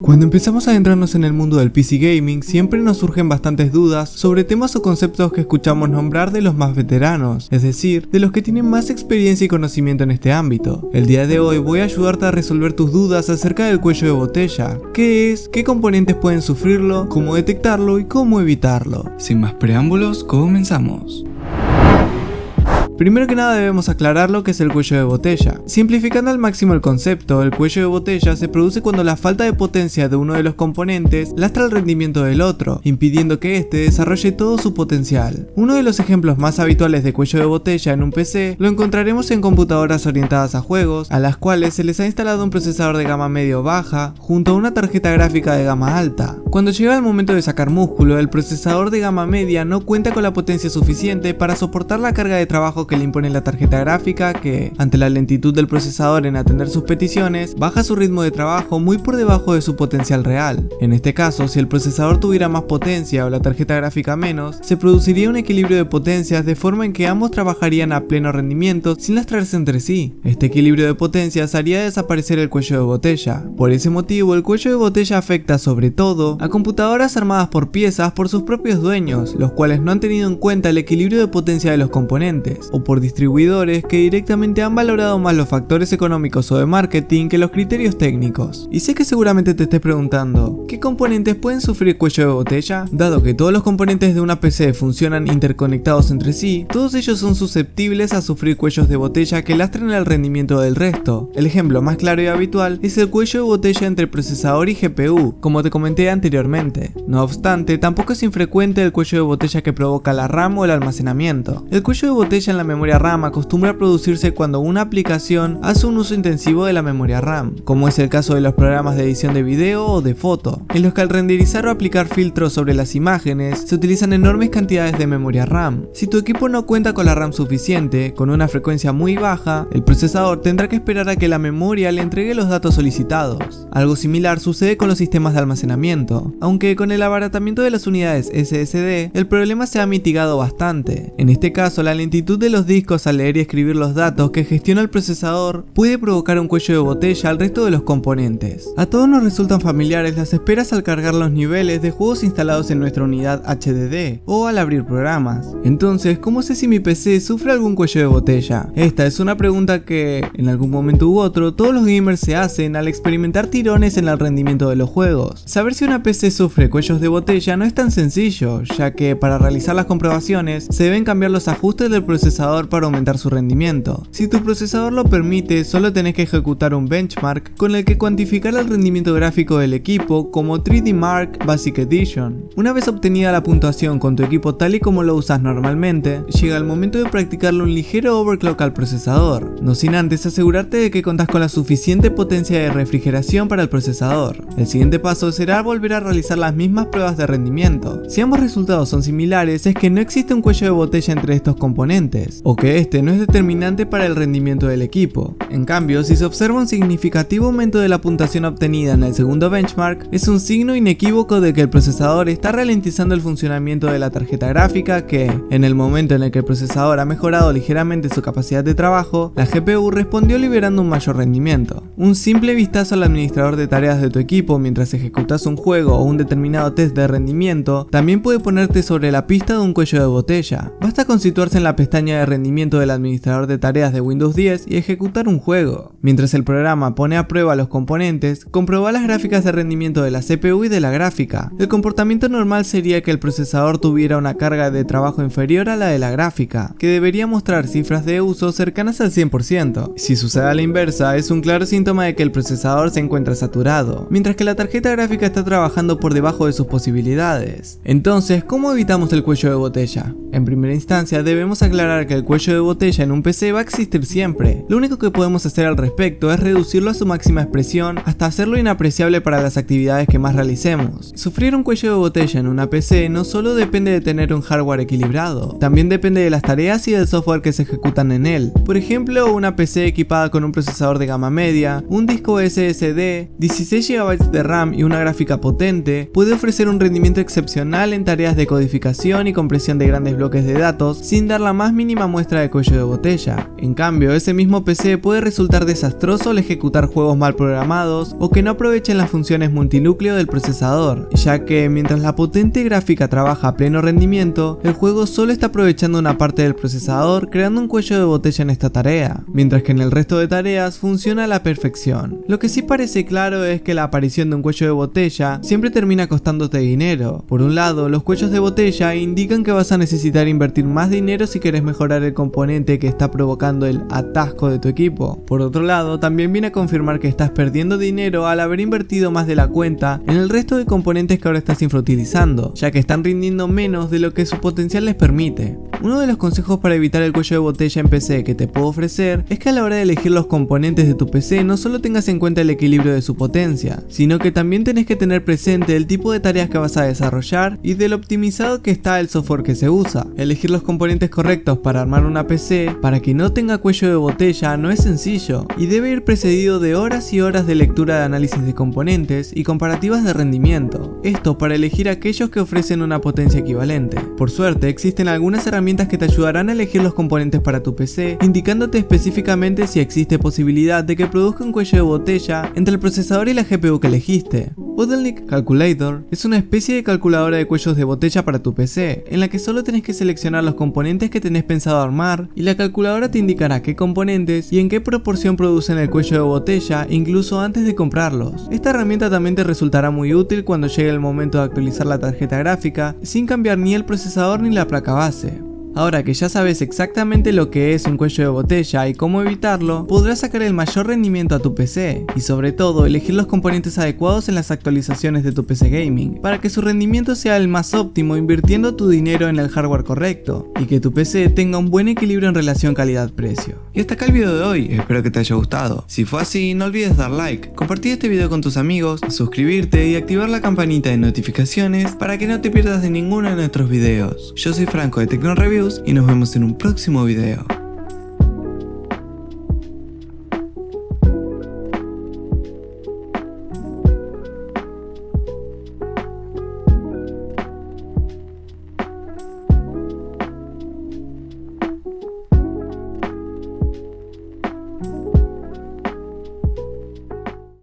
Cuando empezamos a adentrarnos en el mundo del PC Gaming, siempre nos surgen bastantes dudas sobre temas o conceptos que escuchamos nombrar de los más veteranos, es decir, de los que tienen más experiencia y conocimiento en este ámbito. El día de hoy voy a ayudarte a resolver tus dudas acerca del cuello de botella, qué es, qué componentes pueden sufrirlo, cómo detectarlo y cómo evitarlo. Sin más preámbulos, comenzamos. Primero que nada debemos aclarar lo que es el cuello de botella. Simplificando al máximo el concepto, el cuello de botella se produce cuando la falta de potencia de uno de los componentes lastra el rendimiento del otro, impidiendo que éste desarrolle todo su potencial. Uno de los ejemplos más habituales de cuello de botella en un PC lo encontraremos en computadoras orientadas a juegos, a las cuales se les ha instalado un procesador de gama medio baja junto a una tarjeta gráfica de gama alta. Cuando llega el momento de sacar músculo, el procesador de gama media no cuenta con la potencia suficiente para soportar la carga de trabajo que le impone la tarjeta gráfica que, ante la lentitud del procesador en atender sus peticiones, baja su ritmo de trabajo muy por debajo de su potencial real. En este caso, si el procesador tuviera más potencia o la tarjeta gráfica menos, se produciría un equilibrio de potencias de forma en que ambos trabajarían a pleno rendimiento sin lastrarse entre sí. Este equilibrio de potencias haría desaparecer el cuello de botella. Por ese motivo, el cuello de botella afecta sobre todo a computadoras armadas por piezas por sus propios dueños, los cuales no han tenido en cuenta el equilibrio de potencia de los componentes, o por distribuidores que directamente han valorado más los factores económicos o de marketing que los criterios técnicos. Y sé que seguramente te estés preguntando, ¿qué componentes pueden sufrir cuello de botella? Dado que todos los componentes de una PC funcionan interconectados entre sí, todos ellos son susceptibles a sufrir cuellos de botella que lastren el rendimiento del resto. El ejemplo más claro y habitual es el cuello de botella entre procesador y GPU, como te comenté anteriormente. No obstante, tampoco es infrecuente el cuello de botella que provoca la RAM o el almacenamiento. El cuello de botella en la memoria RAM acostumbra a producirse cuando una aplicación hace un uso intensivo de la memoria RAM, como es el caso de los programas de edición de video o de foto, en los que al renderizar o aplicar filtros sobre las imágenes se utilizan enormes cantidades de memoria RAM. Si tu equipo no cuenta con la RAM suficiente, con una frecuencia muy baja, el procesador tendrá que esperar a que la memoria le entregue los datos solicitados. Algo similar sucede con los sistemas de almacenamiento, aunque con el abaratamiento de las unidades SSD, el problema se ha mitigado bastante. En este caso, la lentitud de los discos al leer y escribir los datos que gestiona el procesador puede provocar un cuello de botella al resto de los componentes. A todos nos resultan familiares las esperas al cargar los niveles de juegos instalados en nuestra unidad HDD o al abrir programas. Entonces, ¿cómo sé si mi PC sufre algún cuello de botella? Esta es una pregunta que, en algún momento u otro, todos los gamers se hacen al experimentar tirones en el rendimiento de los juegos. Saber si una PC sufre cuellos de botella no es tan sencillo, ya que para realizar las comprobaciones se deben cambiar los ajustes del procesador para aumentar su rendimiento. Si tu procesador lo permite, solo tenés que ejecutar un benchmark con el que cuantificar el rendimiento gráfico del equipo como 3D Mark Basic Edition. Una vez obtenida la puntuación con tu equipo tal y como lo usas normalmente, llega el momento de practicarle un ligero overclock al procesador, no sin antes asegurarte de que contás con la suficiente potencia de refrigeración para el procesador. El siguiente paso será volver a realizar las mismas pruebas de rendimiento. Si ambos resultados son similares, es que no existe un cuello de botella entre estos componentes, o que este no es determinante para el rendimiento del equipo. En cambio, si se observa un significativo aumento de la puntuación obtenida en el segundo benchmark, es un signo inequívoco de que el procesador está ralentizando el funcionamiento de la tarjeta gráfica que, en el momento en el que el procesador ha mejorado ligeramente su capacidad de trabajo, la GPU respondió liberando un mayor rendimiento. Un simple vistazo al administrador de tareas de tu equipo mientras ejecutas un juego o un determinado test de rendimiento también puede ponerte sobre la pista de un cuello de botella. Basta con situarse en la pestaña de rendimiento del administrador de tareas de Windows 10 y ejecutar un juego. Mientras el programa pone a prueba los componentes, comprueba las gráficas de rendimiento de la CPU y de la gráfica. El comportamiento normal sería que el procesador tuviera una carga de trabajo inferior a la de la gráfica, que debería mostrar cifras de uso cercanas al 100%. Si sucede a la inversa, es un claro síntoma de que el procesador se encuentra saturado, mientras que la tarjeta gráfica está trabajando por debajo de sus posibilidades. Entonces, ¿cómo evitamos el cuello de botella? En primera instancia, debemos aclarar que el cuello de botella en un PC va a existir siempre. Lo único que podemos hacer al respecto es reducirlo a su máxima expresión hasta hacerlo inapreciable para las actividades que más realicemos. Sufrir un cuello de botella en una PC no solo depende de tener un hardware equilibrado, también depende de las tareas y del software que se ejecutan en él. Por ejemplo, una PC equipada con un procesador de gama media, un disco SSD, 16 GB de RAM y una gráfica potente puede ofrecer un rendimiento excepcional en tareas de codificación y compresión de grandes bloques de datos sin dar la más mínima mínima muestra de cuello de botella. En cambio, ese mismo PC puede resultar desastroso al ejecutar juegos mal programados o que no aprovechen las funciones multinúcleo del procesador, ya que mientras la potente gráfica trabaja a pleno rendimiento, el juego solo está aprovechando una parte del procesador, creando un cuello de botella en esta tarea, mientras que en el resto de tareas funciona a la perfección. Lo que sí parece claro es que la aparición de un cuello de botella siempre termina costándote dinero. Por un lado, los cuellos de botella indican que vas a necesitar invertir más dinero si quieres mejorar el componente que está provocando el atasco de tu equipo. Por otro lado, también viene a confirmar que estás perdiendo dinero al haber invertido más de la cuenta en el resto de componentes que ahora estás infrautilizando, ya que están rindiendo menos de lo que su potencial les permite. Uno de los consejos para evitar el cuello de botella en PC que te puedo ofrecer es que a la hora de elegir los componentes de tu PC no solo tengas en cuenta el equilibrio de su potencia, sino que también tenés que tener presente el tipo de tareas que vas a desarrollar y del optimizado que está el software que se usa. Elegir los componentes correctos para armar una PC para que no tenga cuello de botella no es sencillo y debe ir precedido de horas y horas de lectura de análisis de componentes y comparativas de rendimiento. Esto para elegir aquellos que ofrecen una potencia equivalente. Por suerte, existen algunas herramientas que te ayudarán a elegir los componentes para tu PC, indicándote específicamente si existe posibilidad de que produzca un cuello de botella entre el procesador y la GPU que elegiste. Bottleneck Calculator es una especie de calculadora de cuellos de botella para tu PC, en la que solo tenés que seleccionar los componentes que tenés pensado armar y la calculadora te indicará qué componentes y en qué proporción producen el cuello de botella incluso antes de comprarlos. Esta herramienta también te resultará muy útil cuando llegue el momento de actualizar la tarjeta gráfica sin cambiar ni el procesador ni la placa base. Ahora que ya sabes exactamente lo que es un cuello de botella y cómo evitarlo, podrás sacar el mayor rendimiento a tu PC y sobre todo elegir los componentes adecuados en las actualizaciones de tu PC gaming para que su rendimiento sea el más óptimo invirtiendo tu dinero en el hardware correcto y que tu PC tenga un buen equilibrio en relación calidad-precio. Y hasta acá el video de hoy, espero que te haya gustado. Si fue así, no olvides dar like, compartir este video con tus amigos, suscribirte y activar la campanita de notificaciones para que no te pierdas de ninguno de nuestros videos. Yo soy Franco de TecnoReviews y nos vemos en un próximo video.